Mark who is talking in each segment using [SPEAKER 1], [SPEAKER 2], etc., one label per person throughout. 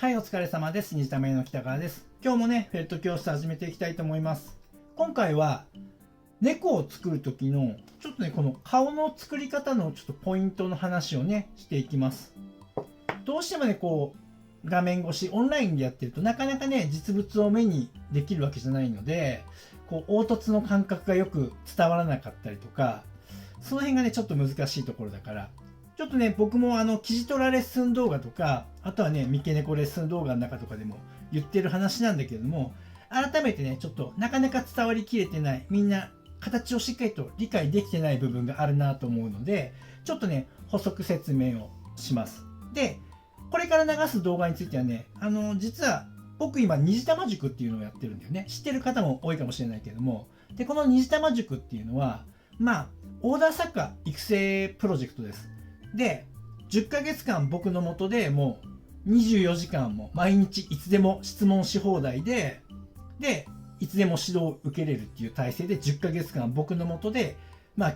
[SPEAKER 1] はい、お疲れ様です。虹たまりの北川です。今日もね、フェルト教室始めていきたいと思います。今回は、猫を作る時の、ちょっとね、この顔の作り方のちょっとポイントの話をね、していきます。どうしてもね、こう、画面越し、オンラインでやってるとなかなかね、実物を目にできるわけじゃないので、こう、凹凸の感覚がよく伝わらなかったりとか、その辺がね、ちょっと難しいところだから、ちょっとね、僕もキジトラレッスン動画とか、あとはね、三毛猫レッスン動画の中とかでも言ってる話なんだけれども、改めてね、ちょっとなかなか伝わりきれてない、みんな形をしっかりと理解できてない部分があるなと思うので、ちょっとね、補足説明をします。で、これから流す動画についてはね、実は僕今、虹玉塾っていうのをやってるんだよね。知ってる方も多いかもしれないけれども、で、この虹玉塾っていうのは、オーダー作家育成プロジェクトです。で、10ヶ月間僕の下でもう24時間も毎日いつでも質問し放題で、いつでも指導を受けれるっていう体制で10ヶ月間僕の下で、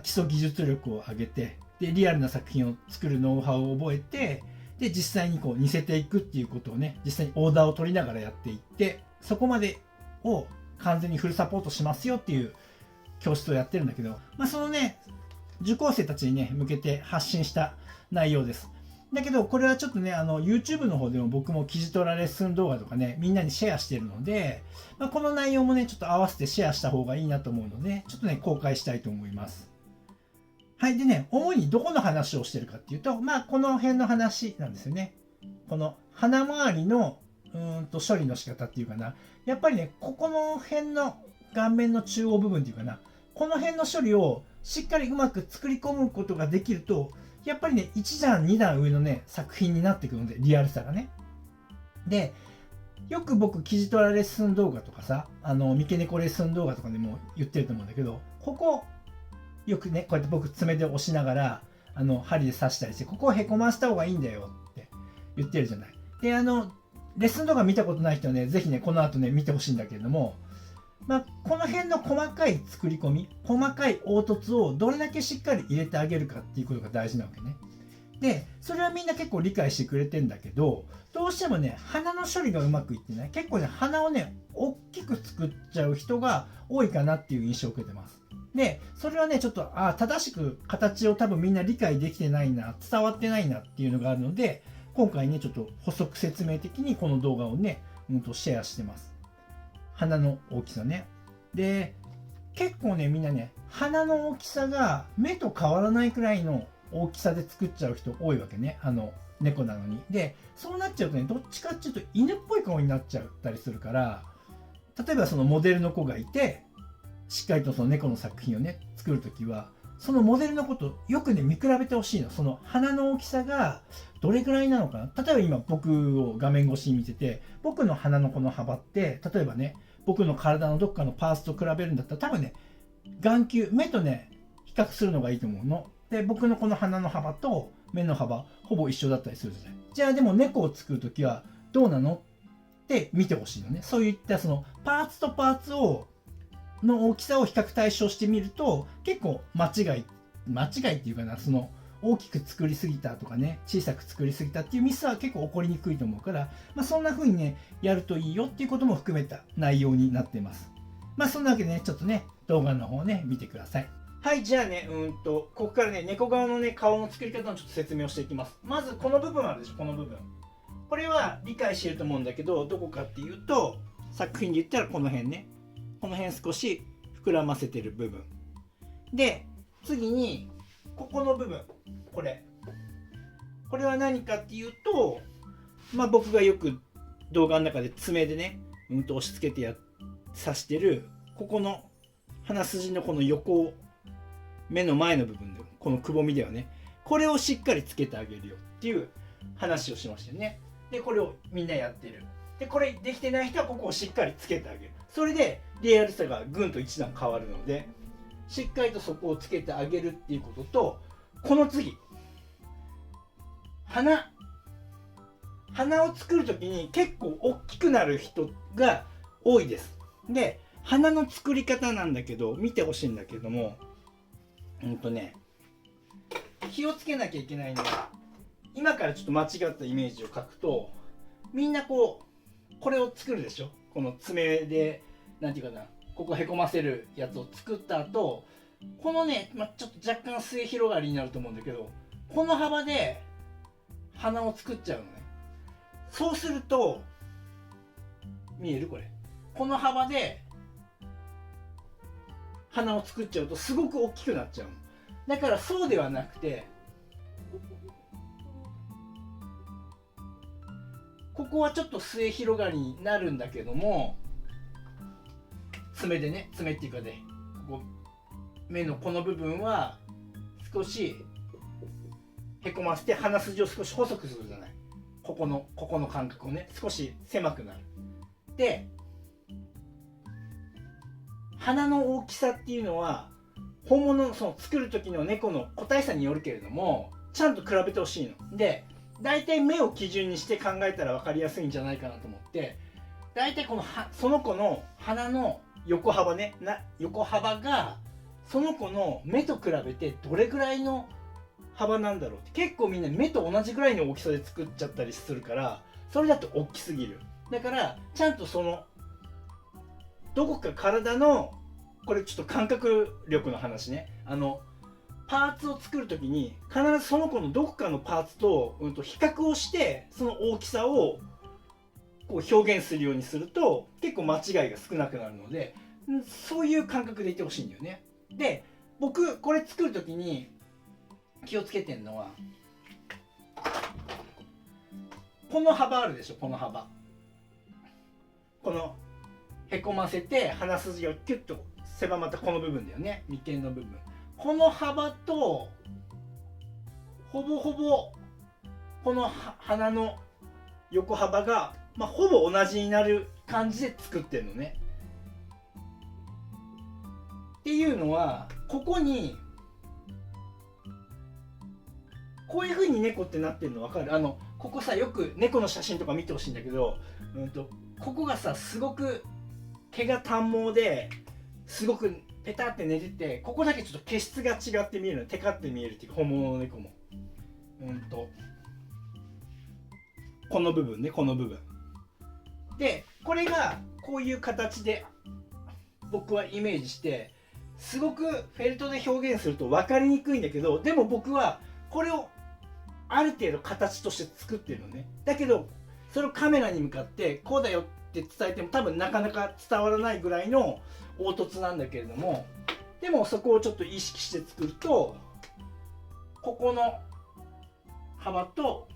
[SPEAKER 1] 基礎技術力を上げて、で、リアルな作品を作るノウハウを覚えて、で、実際にこう似せていくっていうことをね、実際にオーダーを取りながらやっていって、そこまでを完全にフルサポートしますよっていう教室をやってるんだけど、そのね、受講生たちにね、向けて発信した内容です。だけど、これはちょっとね、YouTube の方でも僕もキジトラレッスン動画とかね、みんなにシェアしてるので、この内容もね、ちょっと合わせてシェアした方がいいなと思うので、ちょっとね、公開したいと思います。はい。でね、主にどこの話をしてるかっていうと、この辺の話なんですよね。この鼻周りの処理の仕方っていうかな。やっぱりね、ここの辺の顔面の中央部分っていうかな。この辺の処理をしっかりうまく作り込むことができると、やっぱりね、1段、2段上のね、作品になってくるので、リアルさがね。で、よく僕、キジトラレッスン動画とかさ、三毛猫レッスン動画とかでも言ってると思うんだけど、ここ、よくね、こうやって僕、爪で押しながら、針で刺したりして、ここをへこませた方がいいんだよって言ってるじゃない。で、レッスン動画見たことない人はね、ぜひね、この後ね、見てほしいんだけれども、この辺の細かい作り込み、細かい凹凸をどれだけしっかり入れてあげるかっていうことが大事なわけね。で、それはみんな結構理解してくれてんだけど、どうしてもね、鼻の処理がうまくいってない。結構ね、鼻をね、大きく作っちゃう人が多いかなっていう印象を受けてます。で、それはね、ちょっと、正しく形を多分みんな理解できてないな、伝わってないなっていうのがあるので、今回ね、ちょっと補足説明的にこの動画をね、シェアしてます。鼻の大きさね。で、結構ね、みんなね、鼻の大きさが目と変わらないくらいの大きさで作っちゃう人多いわけね。猫なのに。で、そうなっちゃうとね、どっちかっていうと犬っぽい顔になっちゃったりするから、例えばそのモデルの子がいて、しっかりとその猫の作品をね、作るときは、そのモデルのことよくね、見比べてほしいの。その鼻の大きさがどれぐらいなのかな。例えば今僕を画面越しに見てて、僕の鼻のこの幅って、例えばね、僕の体のどっかのパーツと比べるんだったら多分ね、眼球、目とね、比較するのがいいと思うの。で、僕のこの鼻の幅と目の幅、ほぼ一緒だったりするじゃない。じゃあでも猫を作るときはどうなのって見てほしいのね。そういったそのパーツとパーツの大きさを比較対象してみると、結構間違いっていうかな、その大きく作りすぎたとかね、小さく作りすぎたっていうミスは結構起こりにくいと思うから、そんな風にね、やるといいよっていうことも含めた内容になってます。そんなわけでね、ちょっとね、動画の方ね、見てください。はい、じゃあね、ここからね、猫側のね、顔の作り方のちょっと説明をしていきます。まず、この部分あるでしょ、この部分。これは理解してると思うんだけど、どこかっていうと、作品で言ったらこの辺ね。この辺少し膨らませてる部分。で、次に、ここの部分。これは何かっていうと、僕がよく動画の中で爪でね、押し付けて刺してる、ここの鼻筋のこの横、目の前の部分で、このくぼみだよね。これをしっかりつけてあげるよっていう話をしましたよね。で、これをみんなやってる。で、これできてない人はここをしっかりつけてあげる。それでリアルさがぐんと一段変わるので、しっかりとそこをつけてあげるっていうことと、この次。鼻を作るときに結構大きくなる人が多いです。で、鼻の作り方なんだけど、見てほしいんだけども、気をつけなきゃいけないのは、今からちょっと間違ったイメージを描くと、みんなこれを作るでしょ。この爪でなんていうかな、ここへこませるやつを作った後、このね、ちょっと若干末広がりになると思うんだけど、この幅で鼻を作っちゃうのね。そうすると見える？これこの幅で鼻を作っちゃうとすごく大きくなっちゃうの。だからそうではなくて、ここはちょっと末広がりになるんだけども、爪でね、爪っていうかね、ここ目のこの部分は少しへこませて鼻筋を少し細くするじゃない。ここの間隔をね少し狭くなる。で、鼻の大きさっていうのは本物のその作る時の猫の個体差によるけれども、ちゃんと比べてほしいので、大体目を基準にして考えたら分かりやすいんじゃないかなと思って、大体その子の鼻の横幅ね、横幅がその子の目と比べてどれぐらいの幅なんだろうって、結構みんな目と同じぐらいの大きさで作っちゃったりするから、それだと大きすぎる。だからちゃんとそのどこか体の、これちょっと感覚力の話ね、パーツを作る時に必ずその子のどこかのパーツと、比較をしてその大きさをこう表現するようにすると結構間違いが少なくなるので、そういう感覚でいてほしいんだよね。で、僕これ作る時に気をつけてるのは、この幅あるでしょ。この幅、このへこませて鼻筋がキュッと狭まったこの部分だよね、眉間の部分。この幅とほぼほぼこの鼻の横幅が、ほぼ同じになる感じで作ってるのね。っていうのは、ここにこういう風に猫ってなってるの分かる？ここさ、よく猫の写真とか見てほしいんだけど、ここがさすごく毛が短毛ですごくペタって寝てて、ここだけちょっと毛質が違って見えるの、テカって見えるっていうか、本物の猫もこの部分ね、この部分で、これがこういう形で僕はイメージして、すごくフェルトで表現すると分かりにくいんだけど、でも僕はこれをある程度形として作ってるのね。だけどそれをカメラに向かってこうだよって伝えても多分なかなか伝わらないぐらいの凹凸なんだけれども、でもそこをちょっと意識して作ると、ここの幅と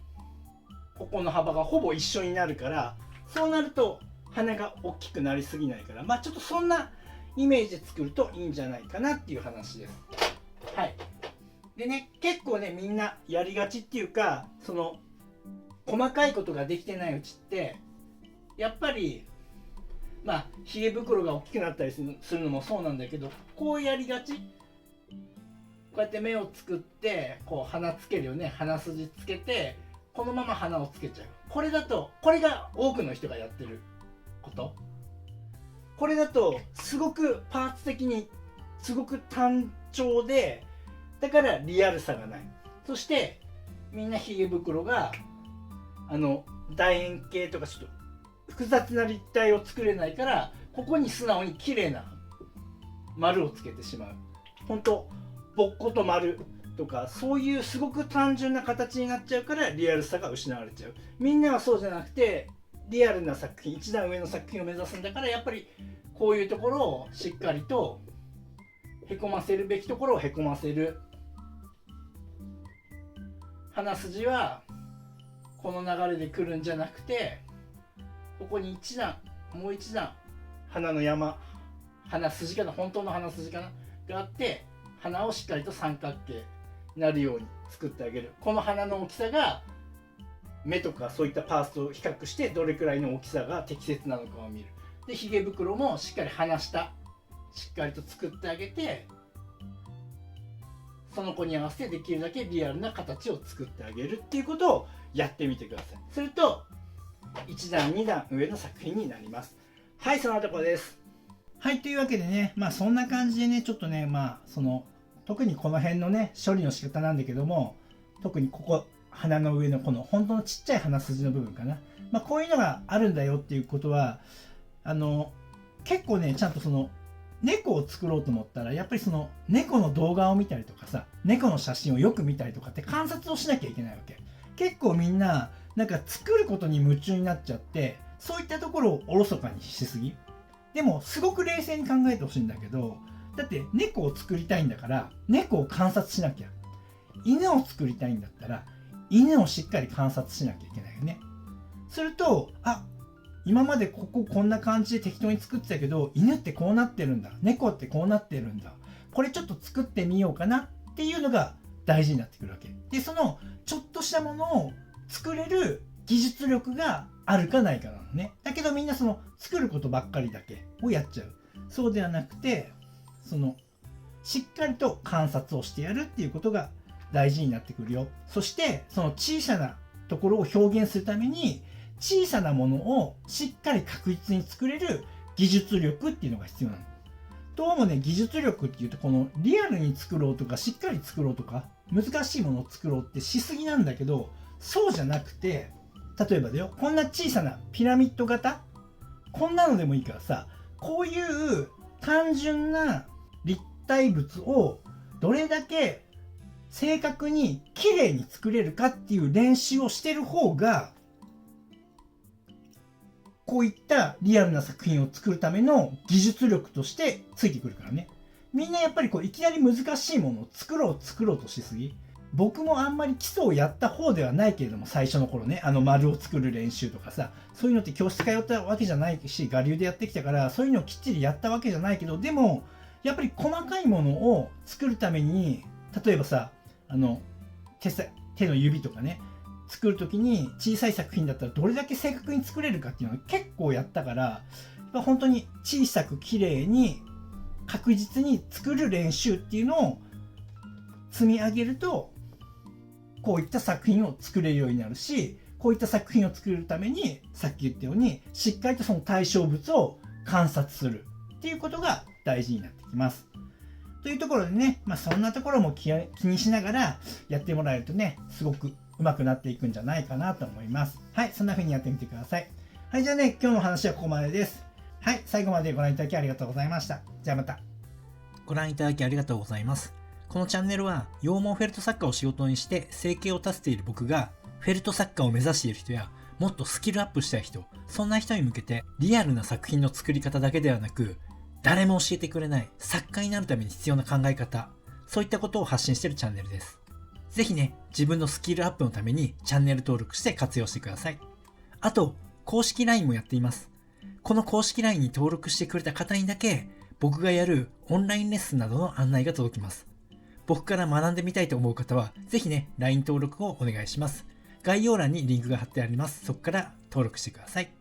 [SPEAKER 1] ここの幅がほぼ一緒になるから、そうなると鼻が大きくなりすぎないから、ちょっとそんなイメージで作るといいんじゃないかなっていう話です。はい。でね、結構ねみんなやりがちっていうか、その細かいことができてないうちってやっぱりひげ袋が大きくなったりするのもそうなんだけど、こうやりがち。こうやって目を作ってこう鼻つけるよね、鼻筋つけてこのまま鼻をつけちゃう。これが多くの人がやってること。これだとすごくパーツ的にすごく単調で、だからリアルさがない。そしてみんなひげ袋が楕円形とかちょっと複雑な立体を作れないから、ここに素直に綺麗な丸をつけてしまう。本当ぼっこと丸とか、そういうすごく単純な形になっちゃうからリアルさが失われちゃう。みんなはそうじゃなくてリアルな作品、一段上の作品を目指すんだから、やっぱりこういうところをしっかりとへこませるべきところをへこませる。鼻筋はこの流れで来るんじゃなくて、ここに一段、もう一段鼻の山、鼻筋かな、本当の鼻筋かながあって、鼻をしっかりと三角形になるように作ってあげる。この鼻の大きさが目とかそういったパーツと比較してどれくらいの大きさが適切なのかを見る。で、ひげ袋もしっかり鼻下しっかりと作ってあげて、その子に合わせてできるだけリアルな形を作ってあげるっていうことをやってみてください。すると1段2段上の作品になります。はい、そのところです。はい、というわけでね、そんな感じでね、ちょっとね、特にこの辺のね処理の仕方なんだけども、特にここ鼻の上のこの本当のちっちゃい鼻筋の部分かな、こういうのがあるんだよっていうことは結構ねちゃんとその猫を作ろうと思ったらやっぱりその猫の動画を見たりとかさ、猫の写真をよく見たりとかって観察をしなきゃいけないわけ。結構みんななんか作ることに夢中になっちゃって、そういったところをおろそかにしすぎ。でもすごく冷静に考えてほしいんだけど、だって猫を作りたいんだから猫を観察しなきゃ、犬を作りたいんだったら犬をしっかり観察しなきゃいけないよね。すると、今までこんな感じで適当に作ってたけど、犬ってこうなってるんだ、猫ってこうなってるんだ、これちょっと作ってみようかなっていうのが大事になってくるわけで、そのちょっとしたものを作れる技術力があるかないかなのね。だけどみんなその作ることばっかりだけをやっちゃう。そうではなくて、そのしっかりと観察をしてやるっていうことが大事になってくるよ。そしてその小さなところを表現するために、小さなものをしっかり確実に作れる技術力っていうのが必要なの。どうもね、技術力っていうとこのリアルに作ろうとかしっかり作ろうとか難しいものを作ろうってしすぎなんだけど、そうじゃなくて、例えばだよ、こんな小さなピラミッド型、こんなのでもいいからさ、こういう単純な立体物をどれだけ正確に綺麗に作れるかっていう練習をしてる方が、こういったリアルな作品を作るための技術力としてついてくるからね。みんなやっぱりいきなり難しいものを作ろうとしすぎ。僕もあんまり基礎をやった方ではないけれども、最初の頃ね、丸を作る練習とかさ、そういうのって教室通ったわけじゃないし、我流でやってきたから、そういうのをきっちりやったわけじゃないけど、でもやっぱり細かいものを作るために、例えばさ、手の指とかね、作る時に小さい作品だったらどれだけ正確に作れるかっていうのを結構やったから、本当に小さく綺麗に確実に作る練習っていうのを積み上げると、こういった作品を作れるようになるし、こういった作品を作るためにさっき言ったようにしっかりとその対象物を観察するっていうことが大事になってきます。というところでね、そんなところも気にしながらやってもらえるとね、すごく上手くなっていくんじゃないかなと思います。はい、そんな風にやってみてください。はい、じゃあね、今日の話はここまでです。はい、最後までご覧いただきありがとうございました。じゃあまた。
[SPEAKER 2] ご覧いただきありがとうございます。このチャンネルは羊毛フェルト作家を仕事にして生計を立てている僕が、フェルト作家を目指している人やもっとスキルアップしたい人、そんな人に向けてリアルな作品の作り方だけではなく、誰も教えてくれない作家になるために必要な考え方、そういったことを発信しているチャンネルです。ぜひね、自分のスキルアップのためにチャンネル登録して活用してください。あと、公式 LINE もやっています。この公式 LINE に登録してくれた方にだけ、僕がやるオンラインレッスンなどの案内が届きます。僕から学んでみたいと思う方は、ぜひね、LINE 登録をお願いします。概要欄にリンクが貼ってあります。そこから登録してください。